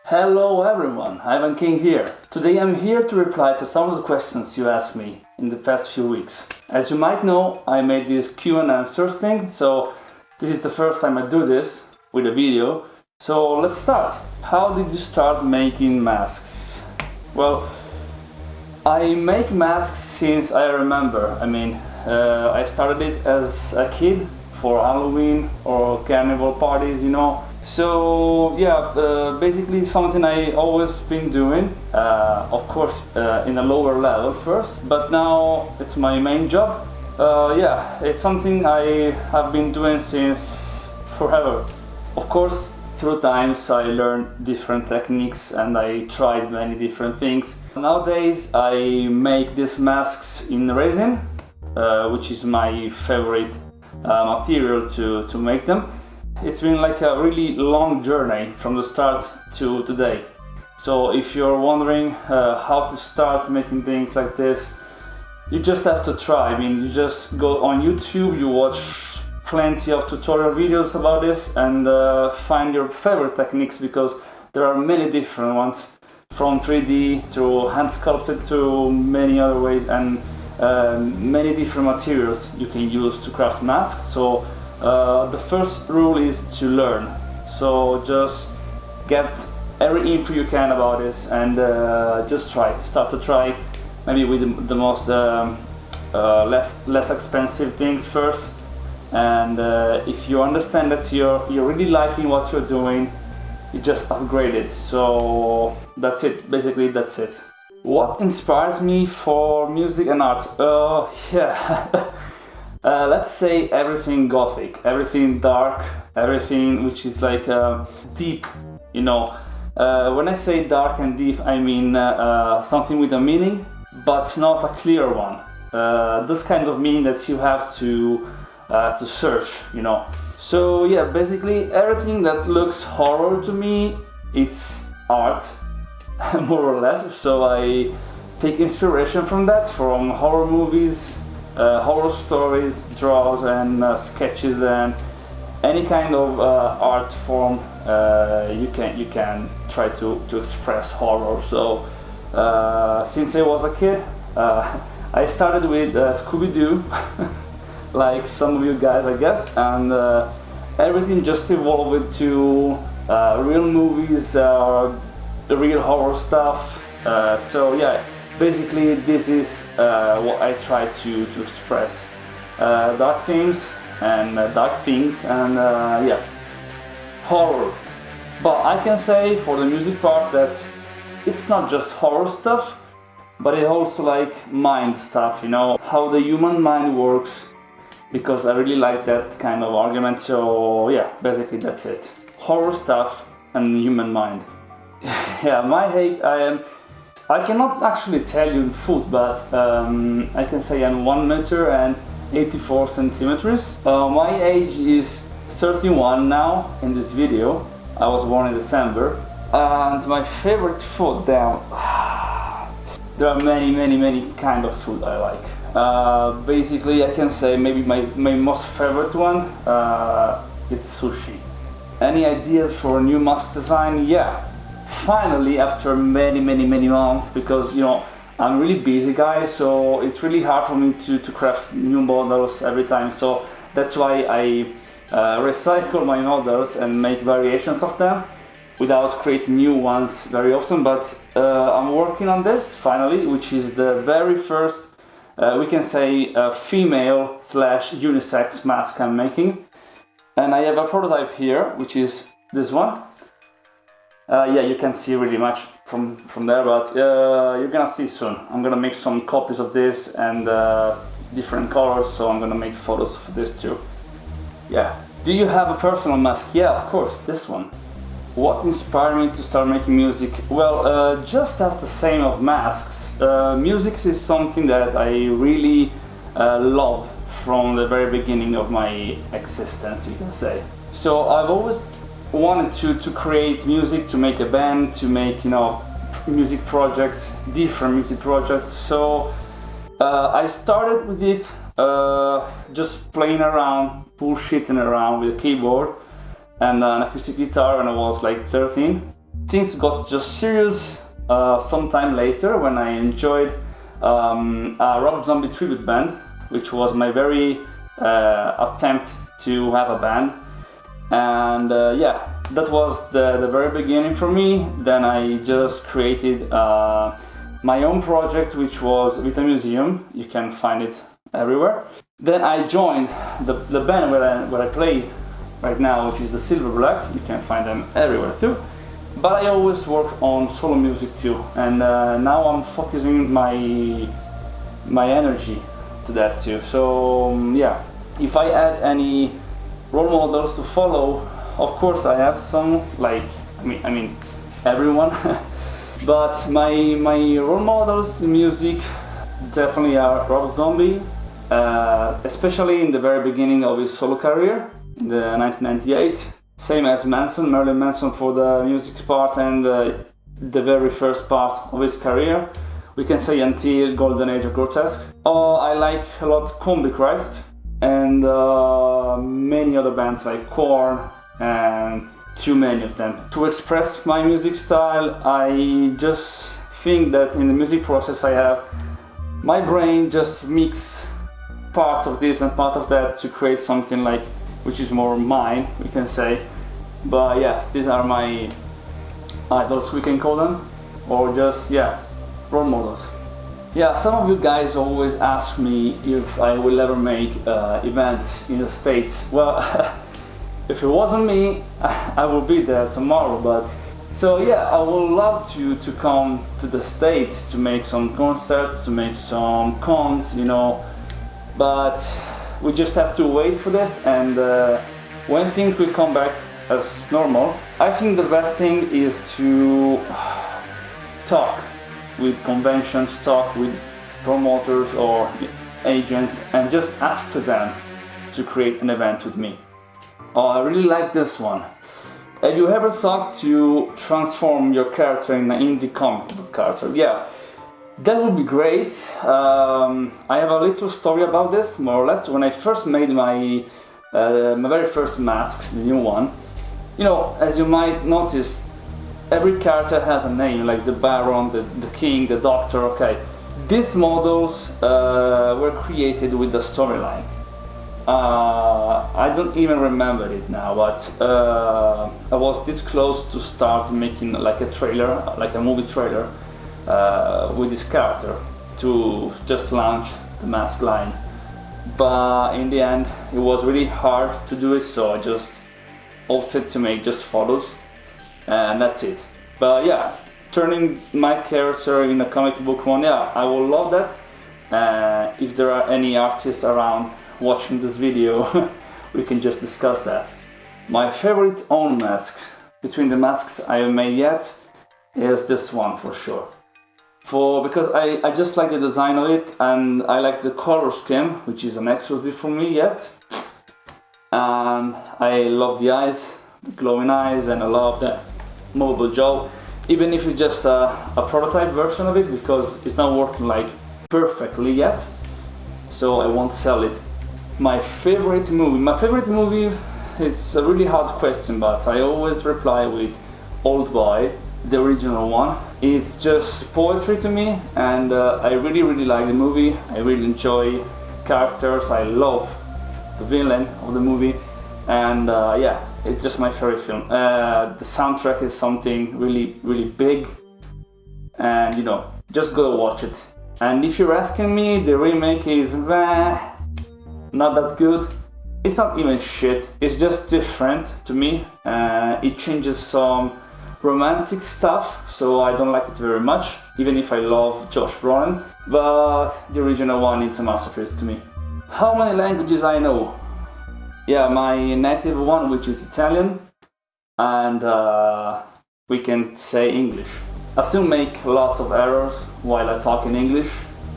Hello everyone, Ivan King here. Today I'm here to reply to some of the questions you asked me in the past few weeks. As you might know, I made this Q and answers thing, so this is the first time I do this with a video. So let's start. How did you start making masks? Well, I make masks since I remember. I started it as a kid for Halloween or carnival parties. So yeah, basically something I always been doing, of course in a lower level first, but now it's my main job. Yeah, it's something I have been doing since forever. Of course, through times I learned different techniques and I tried many different things. Nowadays I make these masks in resin, which is my favorite material to make them. It's been like a really long journey from the start to today. So if you're wondering how to start making things like this, you just have to try. You just go on YouTube, you watch plenty of tutorial videos about this and find your favorite techniques, because there are many different ones, from 3D to hand sculpted to many other ways, and many different materials you can use to craft masks. So the first rule is to learn. So just get every info you can about this and just start to try, maybe with the most less expensive things first. And if you understand that you're really liking what you're doing, you just upgrade it. So that's it, basically that's it. What inspires me for music and art? Let's say everything gothic, everything dark, everything which is like deep, When I say dark and deep, I mean something with a meaning, but not a clear one. This kind of meaning that you have to search, So yeah, basically everything that looks horror to me, it's art, more or less. So I take inspiration from that, from horror movies, horror stories, draws and sketches, and any kind of art form you can try to express horror. So since I was a kid, I started with Scooby-Doo, like some of you guys, I guess, and everything just evolved to real movies or real horror stuff. So yeah. Basically, this is what I try to express: dark things and horror. But I can say for the music part that it's not just horror stuff, but it also like mind stuff. How the human mind works, because I really like that kind of argument. So yeah, basically that's it: horror stuff and human mind. Yeah, my height, I cannot actually tell you in foot, but I can say I'm 1 meter and 84 centimeters. My age is 31 now in this video. I was born in December. And my favorite food, there are many kind of food I like. Basically, I can say maybe my most favorite one, it's sushi. Any ideas for a new mask design? Yeah. Finally, after many months, because I'm really busy guy, so it's really hard for me to craft new models every time. So that's why I recycle my models and make variations of them without creating new ones very often. But I'm working on this finally, which is the very first, we can say, female / unisex mask I'm making. And I have a prototype here, which is this one. Yeah, you can't see really much from there, but you're gonna see soon. I'm gonna make some copies of this and different colors, so I'm gonna make photos for this too. Yeah. Do you have a personal mask? Yeah, of course, this one. What inspired me to start making music? Well, just as the same of masks, music is something that I really love from the very beginning of my existence, you can say. So I've always wanted to create music, to make a band, to make music projects, different music projects. So I started with it just playing around, bullshitting around with a keyboard and an acoustic guitar when I was like 13. things got just serious sometime later when I enjoyed a Rob Zombie tribute band, which was my very attempt to have a band. And yeah, that was the very beginning for me. Then I just created my own project, which was with a museum. You can find it everywhere. Then I joined the band where I play right now, which is the Silver Black. You can find them everywhere too. But I always work on solo music too, and now I'm focusing my energy to that too. So yeah, if I add any role models to follow, of course I have some, like I mean everyone. But my role models in music definitely are Rob Zombie, especially in the very beginning of his solo career in the 1998. Same as Marilyn Manson for the music part and the very first part of his career. We can say until Golden Age of Grotesque. I like a lot Combi Christ and many other bands like Korn, and too many of them. To express my music style, I just think that in the music process I have my brain just mix parts of this and part of that to create something like which is more mine, we can say. But yes, these are my idols, we can call them, or just, yeah, role models. Yeah, some of you guys always ask me if I will ever make events in the States. Well, if it wasn't me, I would be there tomorrow. But so yeah, I would love to come to the States to make some concerts, to make some cons, you know. But we just have to wait for this, and when things will come back as normal, I think the best thing is to talk with conventions, talk with promoters or agents, and just ask to them to create an event with me. Oh, I really like this one. Have you ever thought to transform your character in an indie comic book character? Yeah, that would be great. I have a little story about this, more or less. When I first made my very first masks, the new one, you know, as you might notice, every character has a name, like the Baron, the King, the Doctor, okay. These models were created with the storyline. I don't even remember it now, but I was this close to start making like a trailer, like a movie trailer, with this character to just launch the mask line. But in the end, it was really hard to do it, so I just opted to make just photos, and that's it. But yeah, turning my character in a comic book one, yeah, I will love that. If there are any artists around watching this video, we can just discuss that. My favorite own mask, between the masks I have made yet, is this one for sure. Because I just like the design of it, and I like the color scheme, which is an exclusive for me yet. And I love the eyes, the glowing eyes, and I love the mobile jaw, even if it's just a prototype version of it, because it's not working like perfectly yet, so I won't sell it. My favorite movie, it's a really hard question, but I always reply with Old Boy, the original one. It's just poetry to me, and I really like the movie. I really enjoy characters, I love the villain of the movie, and yeah, it's just my favorite film. The soundtrack is something really big, and you know, just go watch it. And if you're asking me, the remake is not that good. It's not even shit, it's just different to me. It changes some romantic stuff, so I don't like it very much, even if I love Josh Brolin. But the original one is a masterpiece to me. How many languages I know? Yeah, my native one, which is Italian, and we can say English. I still make lots of errors while I talk in English,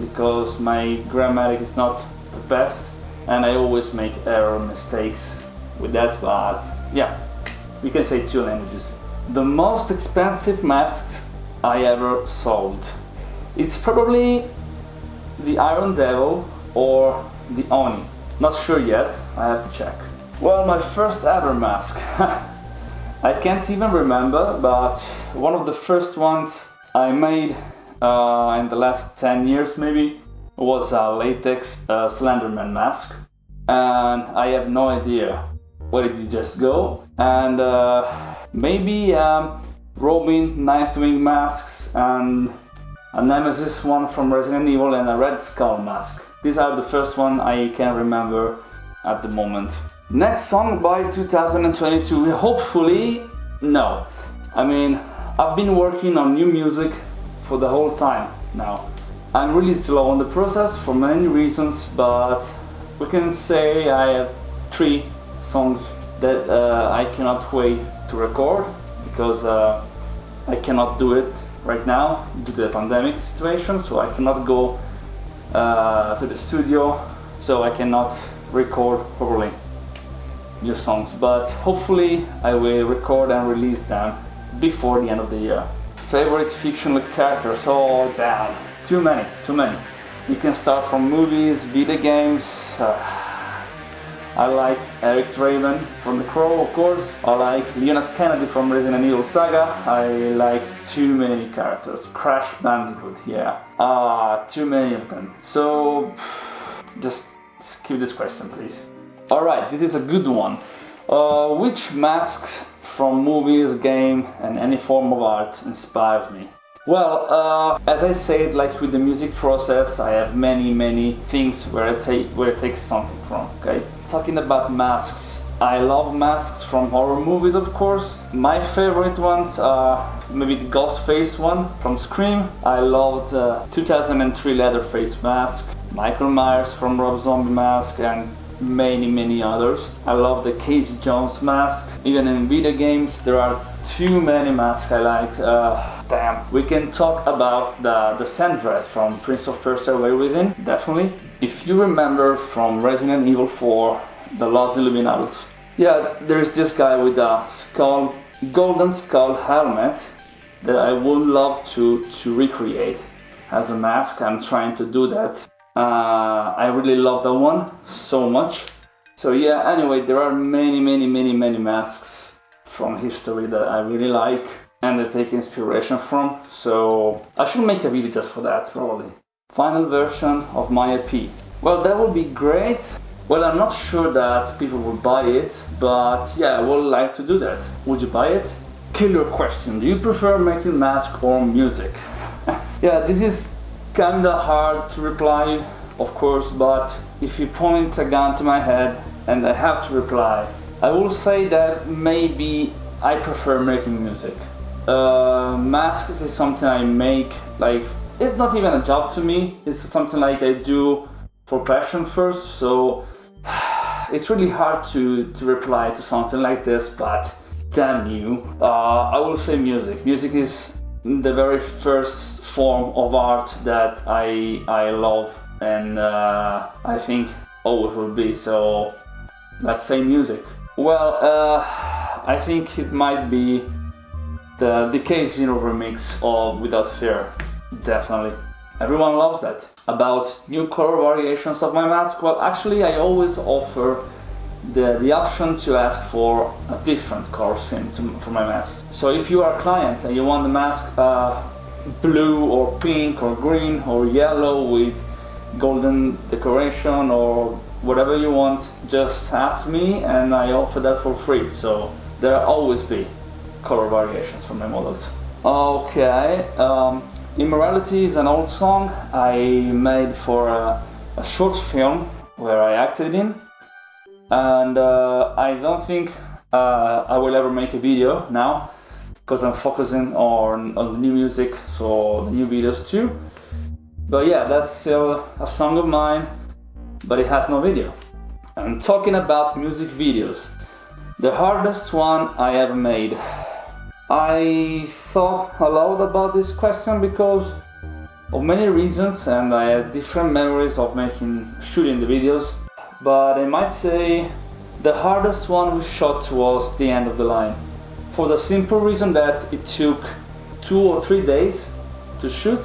because my grammar is not the best, and I always make error mistakes with that, but yeah, we can say 2 languages. The most expensive masks I ever sold. It's probably the Iron Devil or the Oni. Not sure yet, I have to check. Well, my first ever mask. I can't even remember, but one of the first ones I made in the last 10 years maybe was a latex Slenderman mask, and I have no idea where did it just go. And maybe Robin Nightwing masks and a Nemesis one from Resident Evil and a Red Skull mask. These are the first one I can remember at the moment. Next song by 2022, hopefully, no. I mean, I've been working on new music for the whole time now. I'm really slow on the process for many reasons, but we can say I have 3 songs that I cannot wait to record, because I cannot do it right now due to the pandemic situation, so I cannot go to the studio, so I cannot record properly new songs, but hopefully I will record and release them before the end of the year. Favorite fictional characters? Oh damn, too many. You can start from movies, video games. I like Eric Draven from The Crow, of course. I like Leon Kennedy from Resident Evil Saga. I like too many characters. Crash Bandicoot, yeah. Too many of them. So, just skip this question, please. Alright, this is a good one. Which masks from movies, game, and any form of art inspires me? Well, as I said, like with the music process, I have many things where it takes something from, okay? Talking about masks, I love masks from horror movies, of course. My favorite ones are maybe the Ghostface one from Scream. I love the 2003 Leatherface mask, Michael Myers from Rob Zombie mask, and many others. I love the Casey Jones mask. Even in video games, there are too many masks I like. Damn. We can talk about the Sandred from Prince of Persia: Way Within, definitely. If you remember from Resident Evil 4, the Los Illuminados. Yeah, there is this guy with a golden skull helmet that I would love to recreate as a mask. I'm trying to do that. I really love that one so much. So yeah, anyway, there are many masks from history that I really like and I take inspiration from. So I should make a video just for that, probably. Final version of my EP. Well, that would be great. Well, I'm not sure that people will buy it, but yeah, I would like to do that. Would you buy it? Killer question. Do you prefer making masks or music? Yeah, this is kinda hard to reply, of course, but if you point a gun to my head and I have to reply, I will say that maybe I prefer making music. Masks is something I make, like, it's not even a job to me, it's something like I do for passion first, so it's really hard to reply to something like this, but damn you, I will say music. Music is the very first form of art that I love and I think always will be, so let's say music. Well, I think it might be the K0 remix of Without Fear, definitely. Everyone loves that. About new color variations of my mask, well, actually I always offer the option to ask for a different color scheme for my mask. So if you are a client and you want the mask blue or pink or green or yellow with golden decoration or whatever you want, just ask me and I offer that for free. So there will always be color variations for my models. Okay, Immorality is an old song I made for a short film where I acted in, and I don't think I will ever make a video now because I'm focusing on new music, so the new videos too. But yeah, that's still a song of mine, but it has no video. And talking about music videos, the hardest one I ever made. I thought a lot about this question because of many reasons, and I had different memories of shooting the videos. But I might say the hardest one we shot was The End of the Line, for the simple reason that it took 2 or 3 days to shoot.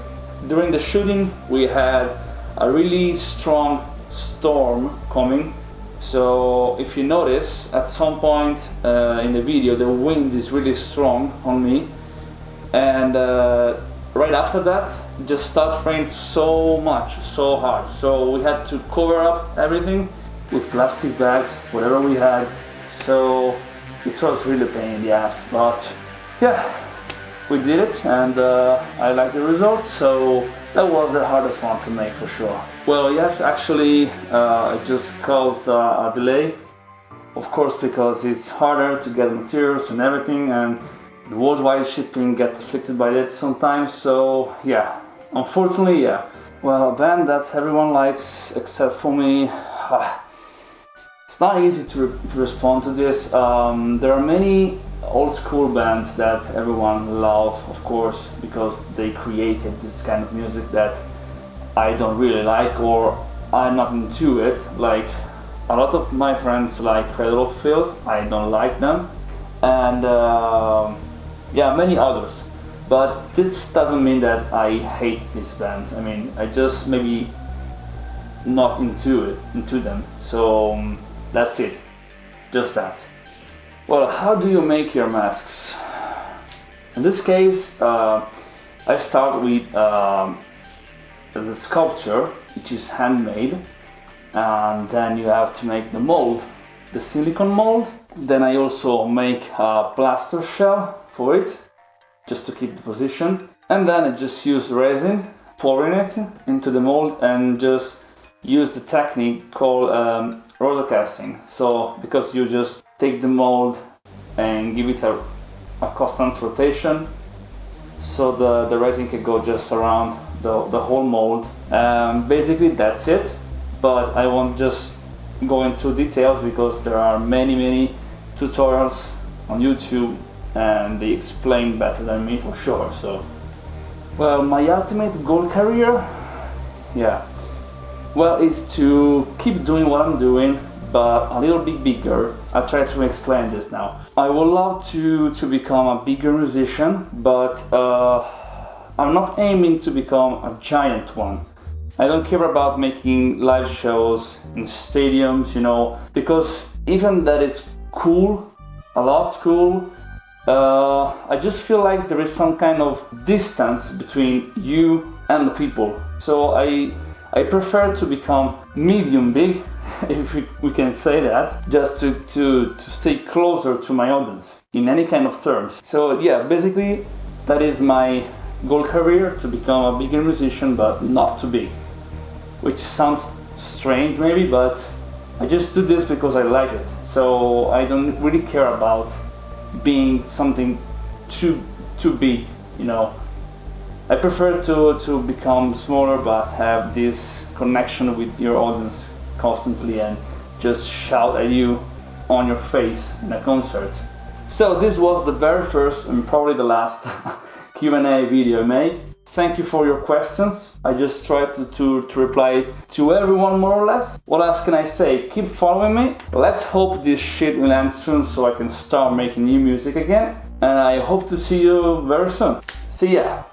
During the shooting we had a really strong storm coming, So if you notice, at some point in the video, the wind is really strong on me, and right after that, it just started raining so much, so hard. So we had to cover up everything with plastic bags, whatever we had. So it was really a pain in the ass, but yeah, we did it, and I like the result. So that was the hardest one to make for sure. Well, yes, actually, it just caused a delay, of course, because it's harder to get materials and everything, and the worldwide shipping gets affected by that sometimes. So yeah, unfortunately, yeah. Well, a band that everyone likes except for me. It's not easy to respond to this. There are many old school bands that everyone loves, of course, because they created this kind of music that I don't really like, or I'm not into it. Like a lot of my friends like Cradle of Filth, I don't like them, and yeah, many others. But this doesn't mean that I hate these bands. I mean, I just maybe not into them. So that's it, just that. Well, how do you make your masks? In this case, I start with the sculpture, which is handmade, and then you have to make the mold, the silicone mold. Then I also make a plaster shell for it, just to keep the position. And then I just use resin, pouring it into the mold, and just use the technique called roller casting. So because you just take the mold and give it a constant rotation, so the resin can go just around the whole mold. Basically that's it, but I won't just go into details because there are many tutorials on YouTube and they explain better than me for sure. So, well, my ultimate goal career, yeah, well, is to keep doing what I'm doing, but a little bit bigger. I'll try to explain this now. I would love to become a bigger musician, but I'm not aiming to become a giant one. I don't care about making live shows in stadiums, you know, because even that is cool, a lot cool, I just feel like there is some kind of distance between you and the people. So I prefer to become medium big, if we can say that, just to stay closer to my audience in any kind of terms. So yeah, basically that is my goal career, to become a bigger musician, but not too big. Which sounds strange maybe, but I just do this because I like it. So I don't really care about being something too big, you know. I prefer to become smaller but have this connection with your audience constantly and just shout at you on your face in a concert. So this was the very first and probably the last Q&A video I made. Thank you for your questions. I just tried to reply to everyone more or less. What else can I say? Keep following me. Let's hope this shit will end soon so I can start making new music again. And I hope to see you very soon. See ya!